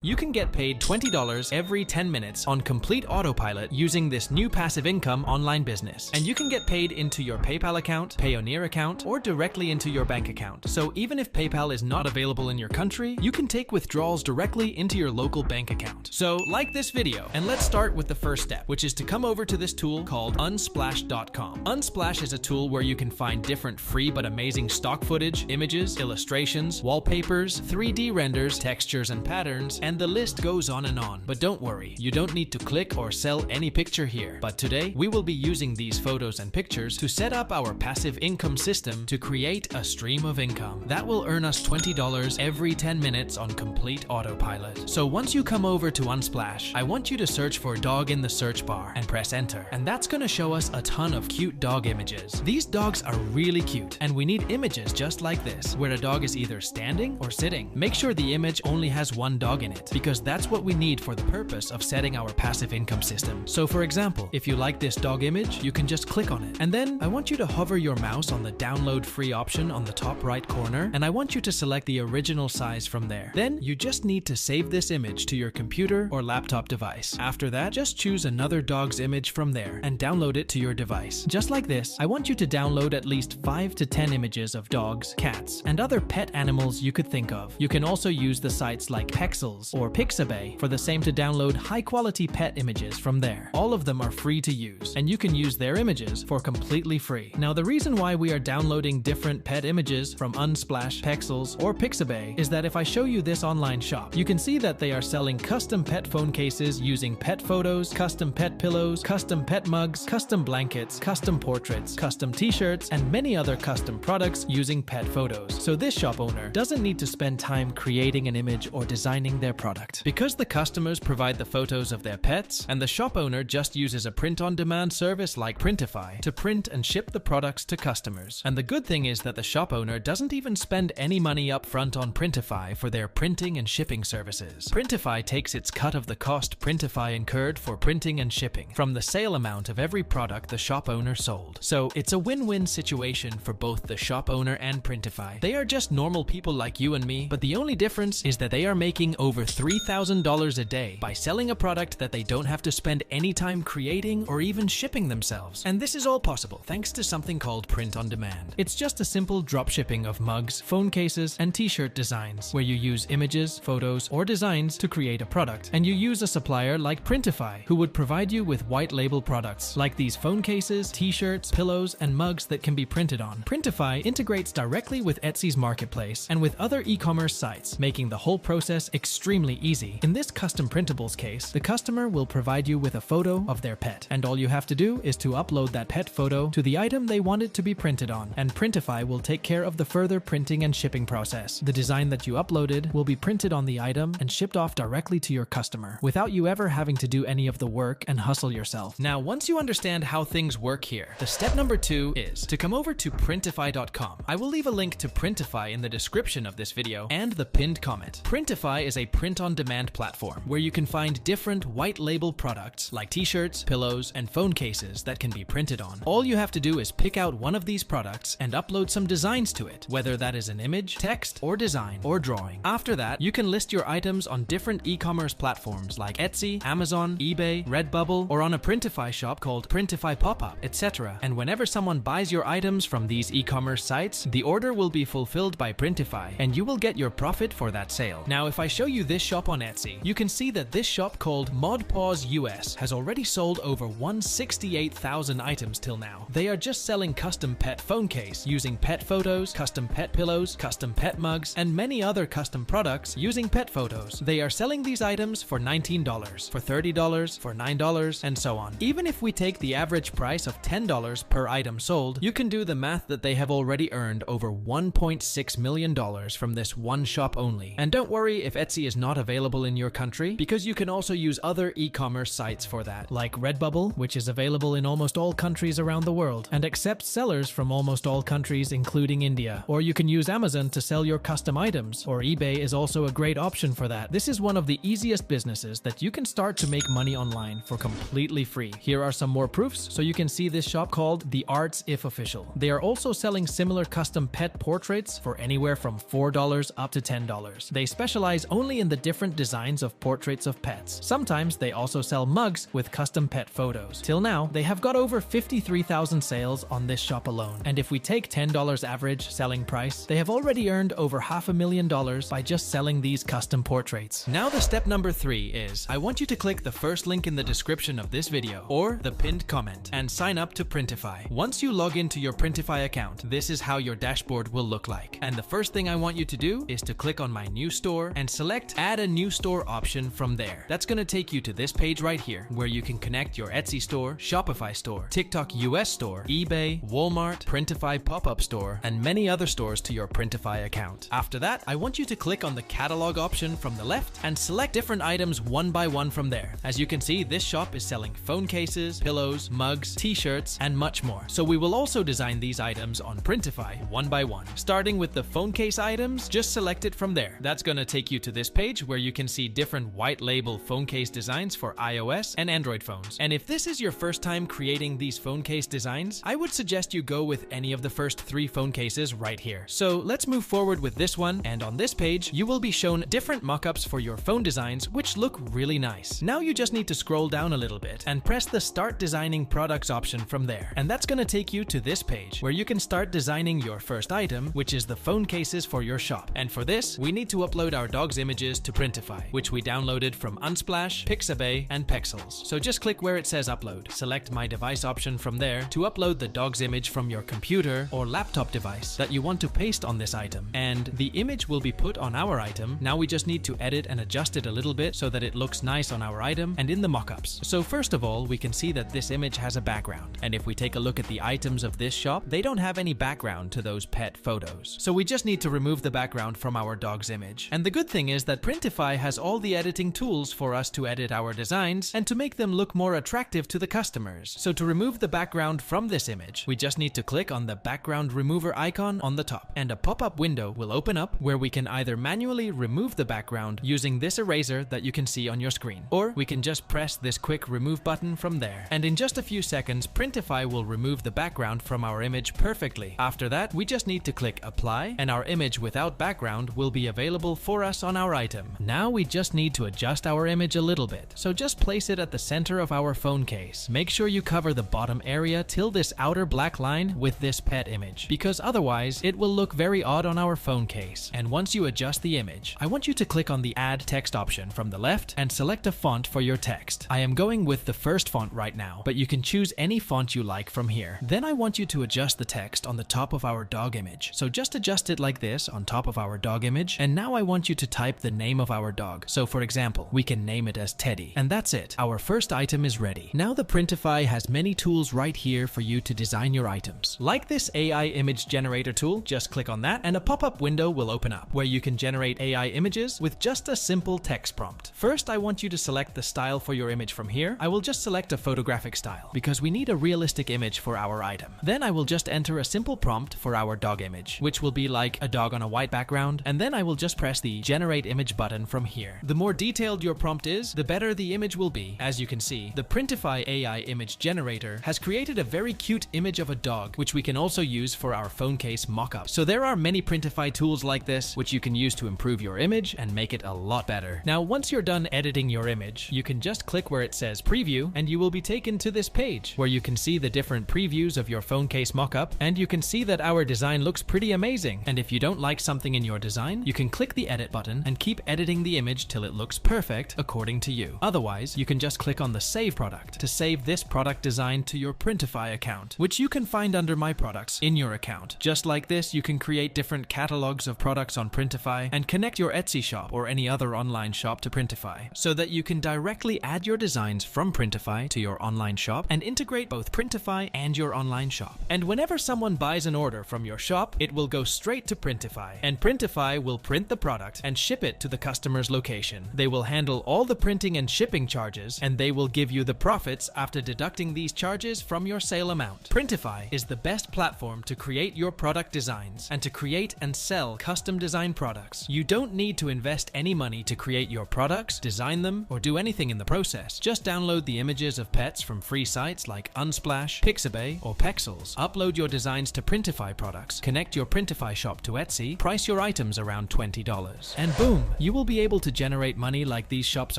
You can get paid $20 every 10 minutes on complete autopilot using this new passive income online business. And you can get paid into your PayPal account, Payoneer account, or directly into your bank account. So even if PayPal is not available in your country, you can take withdrawals directly into your local bank account. So like this video, and let's start with the first step, which is to come over to this tool called unsplash.com. Unsplash is a tool where you can find different free but amazing stock footage, images, illustrations, wallpapers, 3D renders, textures and patterns, and the list goes on and on. But don't worry, you don't need to click or sell any picture here. But today, we will be using these photos and pictures to set up our passive income system to create a stream of income that will earn us $20 every 10 minutes on complete autopilot. So once you come over to Unsplash, I want you to search for dog in the search bar and press enter. And that's going to show us a ton of cute dog images. These dogs are really cute, and we need images just like this, where a dog is either standing or sitting. Make sure the image only has one dog in it, because that's what we need for the purpose of setting our passive income system. So for example, if you like this dog image, you can just click on it. And then I want you to hover your mouse on the download free option on the top right corner, and I want you to select the original size from there. Then you just need to save this image to your computer or laptop device. After that, just choose another dog's image from there and download it to your device. Just like this, I want you to download at least 5 to 10 images of dogs, cats, and other pet animals you could think of. You can also use the sites like Pexels or Pixabay for the same to download high-quality pet images from there. All of them are free to use, and you can use their images for completely free. Now, the reason why we are downloading different pet images from Unsplash, Pexels, or Pixabay is that if I show you this online shop, you can see that they are selling custom pet phone cases using pet photos, custom pet pillows, custom pet mugs, custom blankets, custom portraits, custom t-shirts, and many other custom products using pet photos. So this shop owner doesn't need to spend time creating an image or designing their product, because the customers provide the photos of their pets, and the shop owner just uses a print-on-demand service like Printify to print and ship the products to customers. And the good thing is that the shop owner doesn't even spend any money up front on Printify for their printing and shipping services. Printify takes its cut of the cost Printify incurred for printing and shipping from the sale amount of every product the shop owner sold. So it's a win-win situation for both the shop owner and Printify. They are just normal people like you and me, but the only difference is that they are making over $3,000 a day by selling a product that they don't have to spend any time creating or even shipping themselves. And this is all possible thanks to something called print on demand. It's just a simple drop shipping of mugs, phone cases, and t-shirt designs, where you use images, photos, or designs to create a product. And you use a supplier like Printify, who would provide you with white label products like these phone cases, t-shirts, pillows, and mugs that can be printed on. Printify integrates directly with Etsy's marketplace and with other e-commerce sites, making the whole process extremely easy. In this custom printables case, the customer will provide you with a photo of their pet, and all you have to do is to upload that pet photo to the item they want it to be printed on, and Printify will take care of the further printing and shipping process. The design that you uploaded will be printed on the item and shipped off directly to your customer, without you ever having to do any of the work and hustle yourself. Now, once you understand how things work here, the step number 2 is to come over to printify.com. I will leave a link to Printify in the description of this video and the pinned comment. Printify is a print-on-demand platform where you can find different white label products like t-shirts, pillows, and phone cases that can be printed on. All you have to do is pick out one of these products and upload some designs to it, whether that is an image, text, or design, or drawing. After that, you can list your items on different e-commerce platforms like Etsy, Amazon, eBay, Redbubble, or on a Printify shop called Printify Popup, etc. And whenever someone buys your items from these e-commerce sites, the order will be fulfilled by Printify, and you will get your profit for that sale. Now, if I show you this shop on Etsy, you can see that this shop called ModPaws US has already sold over 168,000 items till now. They are just selling custom pet phone case using pet photos, custom pet pillows, custom pet mugs, and many other custom products using pet photos. They are selling these items for $19, for $30, for $9, and so on. Even if we take the average price of $10 per item sold, you can do the math that they have already earned over $1.6 million from this one shop only. And don't worry if Etsy is not available in your country, because you can also use other e-commerce sites for that, like Redbubble, which is available in almost all countries around the world and accepts sellers from almost all countries including India. Or you can use Amazon to sell your custom items, or eBay is also a great option for that. This is one of the easiest businesses that you can start to make money online for completely free. Here are some more proofs so you can see this shop called The Arts If Official. They are also selling similar custom pet portraits for anywhere from $4 up to $10. They specialize only in the the different designs of portraits of pets. Sometimes they also sell mugs with custom pet photos. Till now, they have got over 53,000 sales on this shop alone. And if we take $10 average selling price, they have already earned over $500,000 by just selling these custom portraits. Now the step number 3 is, I want you to click the first link in the description of this video or the pinned comment and sign up to Printify. Once you log into your Printify account, this is how your dashboard will look like. And the first thing I want you to do is to click on my new store and select add a new store option from there. That's going to take you to this page right here where you can connect your Etsy store, Shopify store, TikTok US store, eBay, Walmart, Printify pop-up store, and many other stores to your Printify account. After that, I want you to click on the catalog option from the left and select different items one by one from there. As you can see, this shop is selling phone cases, pillows, mugs, t-shirts, and much more. So we will also design these items on Printify one by one. Starting with the phone case items, just select it from there. That's going to take you to this page where you can see different white label phone case designs for iOS and Android phones. And if this is your first time creating these phone case designs, I would suggest you go with any of the first 3 phone cases right here. So let's move forward with this one, and on this page, you will be shown different mockups for your phone designs which look really nice. Now you just need to scroll down a little bit and press the Start Designing Products option from there. And that's going to take you to this page where you can start designing your first item, which is the phone cases for your shop. And for this, we need to upload our dog's images to Printify, which we downloaded from Unsplash, Pixabay, and Pexels. So just click where it says upload. Select My Device option from there to upload the dog's image from your computer or laptop device that you want to paste on this item. And the image will be put on our item. Now we just need to edit and adjust it a little bit so that it looks nice on our item and in the mockups. So first of all, we can see that this image has a background. And if we take a look at the items of this shop, they don't have any background to those pet photos. So we just need to remove the background from our dog's image. And the good thing is that Printify has all the editing tools for us to edit our designs and to make them look more attractive to the customers. So to remove the background from this image, we just need to click on the background remover icon on the top, and a pop-up window will open up where we can either manually remove the background using this eraser that you can see on your screen, or we can just press this quick remove button from there. And in just a few seconds, Printify will remove the background from our image perfectly. After that, we just need to click apply and our image without background will be available for us on our item. Now we just need to adjust our image a little bit. So just place it at the center of our phone case. Make sure you cover the bottom area till this outer black line with this pet image, because otherwise it will look very odd on our phone case. And once you adjust the image, I want you to click on the add text option from the left and select a font for your text. I am going with the first font right now, but you can choose any font you like from here. Then I want you to adjust the text on the top of our dog image. So just adjust it like this on top of our dog image. And now I want you to type the name of our dog. So for example, we can name it as Teddy. And that's it. Our first item is ready. Now the Printify has many tools right here for you to design your items. Like this AI image generator tool, just click on that and a pop-up window will open up where you can generate AI images with just a simple text prompt. First, I want you to select the style for your image from here. I will just select a photographic style because we need a realistic image for our item. Then I will just enter a simple prompt for our dog image, which will be like a dog on a white background, and then I will just press the generate image button from here. The more detailed your prompt is, the better the image will be. As you can see, the Printify AI image generator has created a very cute image of a dog, which we can also use for our phone case mockup. So there are many Printify tools like this, which you can use to improve your image and make it a lot better. Now, once you're done editing your image, you can just click where it says preview, and you will be taken to this page where you can see the different previews of your phone case mockup, and you can see that our design looks pretty amazing. And if you don't like something in your design, you can click the edit button and keep editing the image till it looks perfect according to you. Otherwise, you can just click on the save product to save this product design to your Printify account, which you can find under My Products in your account. Just like this, you can create different catalogs of products on Printify and connect your Etsy shop or any other online shop to Printify so that you can directly add your designs from Printify to your online shop and integrate both Printify and your online shop. And whenever someone buys an order from your shop, it will go straight to Printify, and Printify will print the product and ship it to the customer's location. They will handle all the printing and shipping charges, and they will give you the profits after deducting these charges from your sale amount. Printify is the best platform to create your product designs and to create and sell custom design products. You don't need to invest any money to create your products, design them, or do anything in the process. Just download the images of pets from free sites like Unsplash, Pixabay, or Pexels. Upload your designs to Printify products, connect your Printify shop to Etsy, price your items around $20, and boom! you will be able to generate money like these shops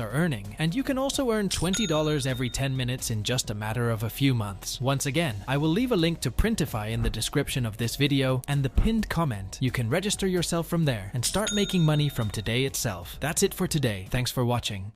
are earning, and you can also earn $20 every 10 minutes in just a matter of a few months. Once again, I will leave a link to Printify in the description of this video and the pinned comment. You can register yourself from there and start making money from today itself. That's it for today. Thanks for watching.